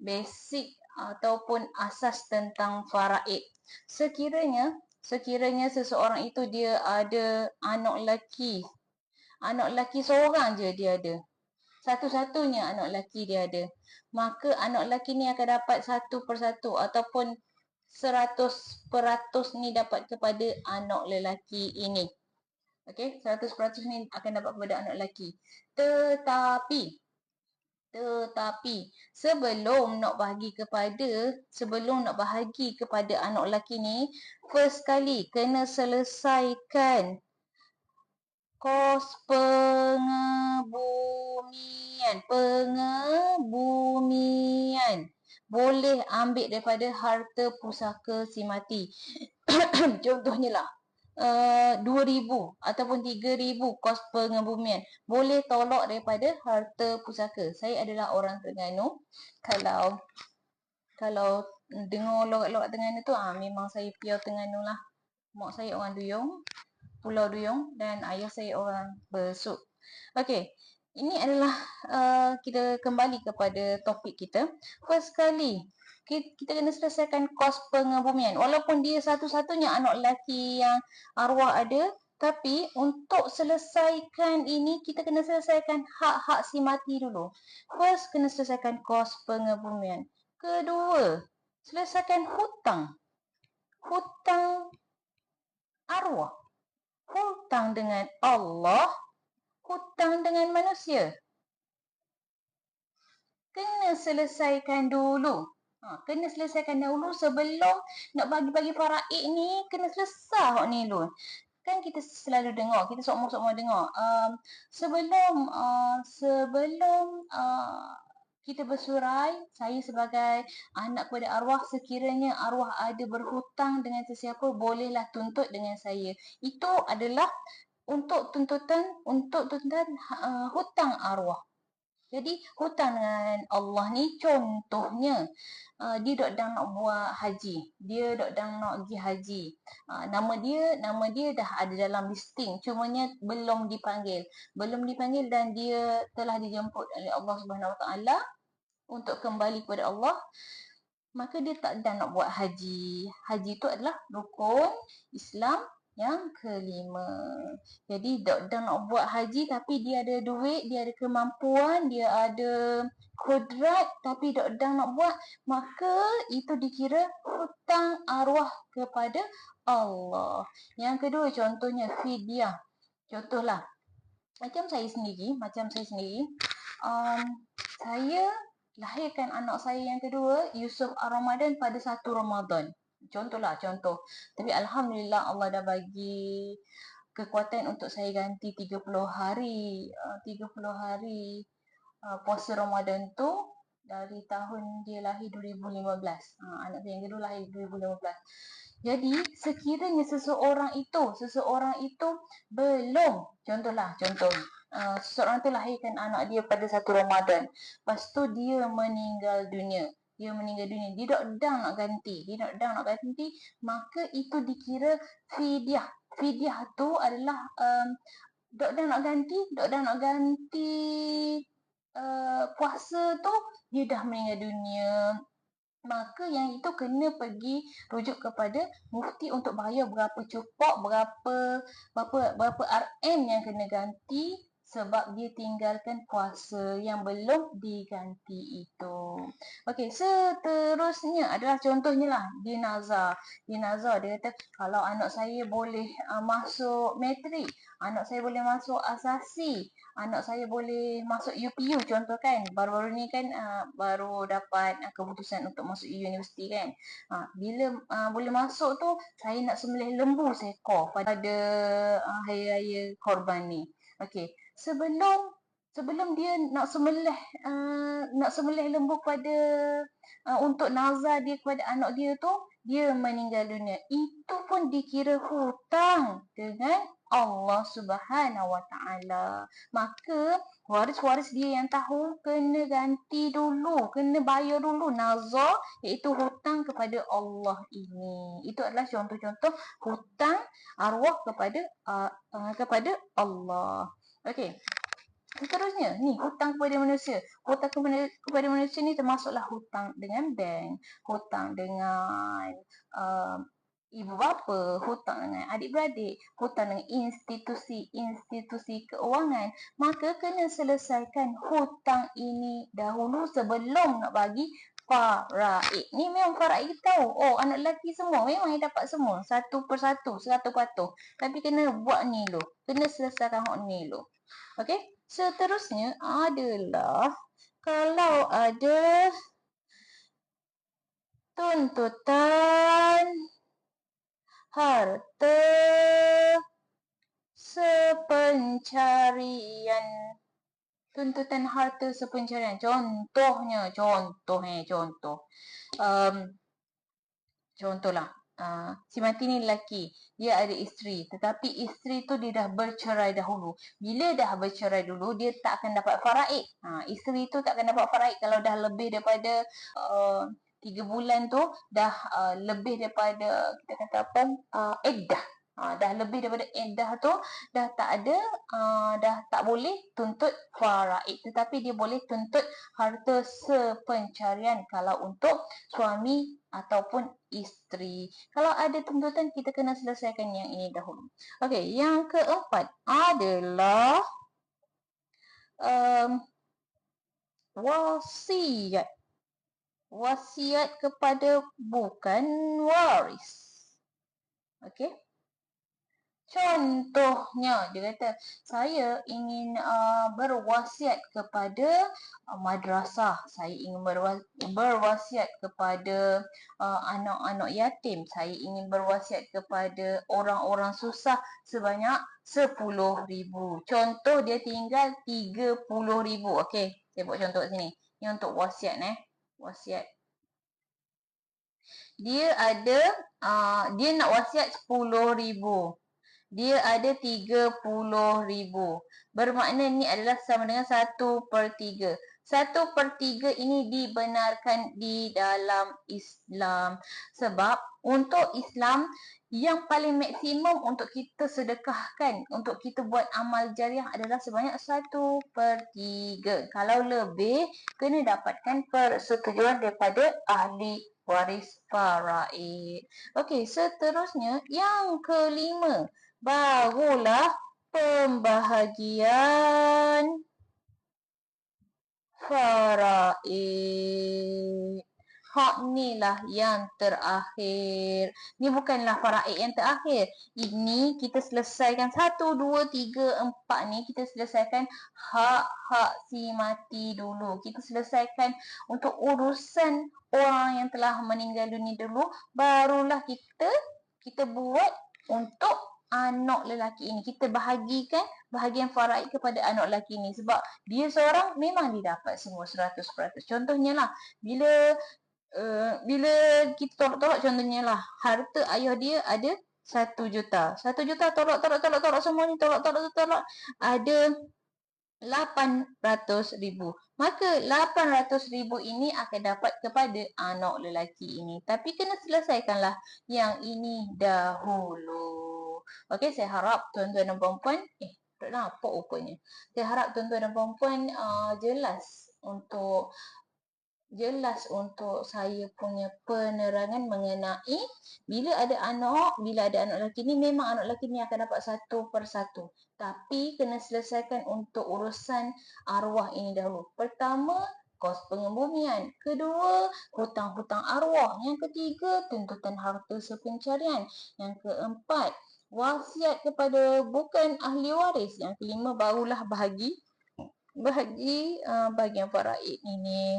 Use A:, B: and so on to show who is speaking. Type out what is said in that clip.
A: basic ataupun asas tentang faraid. Sekiranya seseorang itu dia ada anak lelaki seorang je dia ada. Satu-satunya anak lelaki dia ada. Maka anak lelaki ni akan dapat 1/1 ataupun 100% ni dapat kepada anak lelaki ini. Okey, 100% ni akan dapat kepada anak lelaki. Tetapi sebelum nak bahagi kepada anak lelaki ni, first kali kena selesaikan kos pengebumian. Boleh ambil daripada harta pusaka si mati. Contohnya lah 2,000 ataupun 3,000 kos pengebumian. Boleh tolak daripada harta pusaka. Saya adalah orang Terengganu. Kalau dengar logat-logat Terengganu tu, memang saya pure Terengganu lah. Mak saya orang Duyung, Pulau Duyung, dan ayah saya orang Besut. Okey, ini adalah kita kembali kepada topik kita. First kali kita kena selesaikan kos pengebumian. Walaupun dia satu-satunya anak lelaki yang arwah ada, tapi untuk selesaikan ini kita kena selesaikan hak-hak si mati dulu. First kena selesaikan kos pengebumian. Kedua, selesaikan hutang arwah. Hutang dengan Allah, hutang dengan manusia. Kena selesaikan dulu. Kena selesaikan dulu sebelum nak bagi-bagi faraid ni, kena selesai hak ni dulu. Kan kita selalu dengar, kita sok-sok dengar, sebelum kita bersurai, saya sebagai anak kepada arwah, sekiranya arwah ada berhutang dengan sesiapa, bolehlah tuntut dengan saya. Itu adalah untuk tuntutan hutang arwah. Jadi hutang dengan Allah ni contohnya dia dok dang nak buat haji. Dia dok dang nak pergi haji. Nama dia dah ada dalam listing, cumanya belum dipanggil dan dia telah dijemput oleh Allah Subhanahu Wa Taala untuk kembali kepada Allah. Maka dia tak dah nak buat haji. Haji tu adalah rukun Islam yang kelima. Jadi dok nak buat haji tapi dia ada duit, dia ada kemampuan, dia ada kudrat tapi dok nak buat, maka itu dikira hutang arwah kepada Allah. Yang kedua contohnya fidyah. Contohlah macam saya sendiri, saya lahirkan anak saya yang kedua, Yusuf Ar-Ramadan, pada 1 Ramadan. Contoh. Tapi Alhamdulillah Allah dah bagi kekuatan untuk saya ganti 30 hari puasa Ramadan tu dari tahun dia lahir 2015. Anak saya yang kedua lahir 2015. Jadi sekiranya seseorang itu belum, seseorang tu lahirkan anak dia pada 1 Ramadan, lepas tu dia meninggal dunia, dia dok dang nak ganti, maka itu dikira fidyah. Fidyah tu adalah dok dang nak ganti puasa tu, dia dah meninggal dunia. Maka yang itu kena pergi rujuk kepada mufti untuk bayar berapa cupok, berapa RM yang kena ganti sebab dia tinggalkan puasa yang belum diganti itu. Okey, seterusnya adalah contohnya lah dia nazar. Dia kata kalau anak saya boleh masuk matrik, anak saya boleh masuk asasi, anak saya boleh masuk UPU contoh kan. Baru-baru ni kan baru dapat keputusan untuk masuk universiti kan. Bila boleh masuk tu, saya nak sembelih lembu seekor pada hari raya korban ni. Okey, sebelum dia nak sembelih lembu pada untuk nazar dia kepada anak dia tu, dia meninggal dunia. Itu pun dikira hutang dengan Allah Subhanahu Wa Taala. Maka waris-waris dia yang tahu kena ganti dulu, kena bayar dulu nazar, iaitu hutang kepada Allah ini. Itu adalah contoh-contoh hutang arwah kepada Allah. Okey. Seterusnya, ni hutang kepada manusia. Hutang kepada manusia ni termasuklah hutang dengan bank, hutang dengan ibu bapa, hutang dengan adik-beradik, hutang dengan institusi keuangan. Maka kena selesaikan hutang ini dahulu sebelum nak bagi faraid. Ni memang faraid kita tahu. Oh, anak lelaki semua memang yang dapat semua. Satu persatu, 100 patuh. Tapi kena buat ni dulu. Kena selesaikan hak ni dulu. Okey. Seterusnya adalah kalau ada tuntutan harta sepencarian. Tuntutan harta sepencarian. Contohnya, contohlah. Si mati ni lelaki, dia ada isteri, tetapi isteri tu dia dah bercerai dahulu. Bila dah bercerai dulu, dia tak akan dapat faraid. Isteri tu tak akan dapat faraid kalau dah lebih daripada 3 bulan tu, dah lebih daripada kita kata apa, iddah. Dah lebih daripada iddah tu, dah tak ada, dah tak boleh tuntut faraid, tetapi dia boleh tuntut harta sepencarian kalau untuk suami ataupun isteri. Kalau ada tuntutan, kita kena selesaikan yang ini dahulu. Okey, yang keempat adalah wasiat. Wasiat kepada bukan waris. Okey. Contohnya, dia kata, saya ingin berwasiat kepada madrasah. Saya ingin berwasiat kepada anak-anak yatim. Saya ingin berwasiat kepada orang-orang susah sebanyak 10,000. Contoh, dia tinggal 30,000. Okey, saya buat contoh kat sini. Ini untuk wasiat. Wasiat. Dia ada, dia nak wasiat 10,000. Dia ada 30,000. Bermakna ni adalah sama dengan 1/3. 1/3 ini dibenarkan di dalam Islam. Sebab untuk Islam, yang paling maksimum untuk kita sedekahkan, untuk kita buat amal jariah adalah sebanyak 1/3. Kalau lebih, kena dapatkan persetujuan daripada ahli waris faraid. Okey, seterusnya yang kelima. Barulah pembahagian faraid. Hak ni lah yang terakhir. Ni bukanlah faraid yang terakhir. Ini kita selesaikan 1, 2, 3, 4 ni. Kita selesaikan hak-hak si mati dulu. Kita selesaikan untuk urusan orang yang telah meninggal dunia dulu. Barulah kita buat untuk anak lelaki ini. Kita bahagikan bahagian faraid kepada anak lelaki ini. Sebab dia seorang memang dia dapat semua 100%. Contohnya lah, bila kita tolak-tolak, contohnya lah, harta ayah dia ada 1 juta. 1 juta tolak semua ni, tolak. Ada 800,000. Maka 800,000 ini akan dapat kepada anak lelaki ini. Tapi kena selesaikanlah yang ini dahulu. Okey, saya harap tuan-tuan dan puan-puan, tak nampak rupanya. Saya harap tuan-tuan dan puan-puan jelas untuk saya punya penerangan mengenai bila ada anak lelaki ni, memang anak lelaki ni akan dapat 1/1. Tapi kena selesaikan untuk urusan arwah ini dahulu. Pertama, kos pengebumian. Kedua, hutang-hutang arwah. Yang ketiga, tuntutan harta sepencarian. Yang keempat, wasiat kepada bukan ahli waris. Yang kelima, barulah bahagi bahagian faraid ini.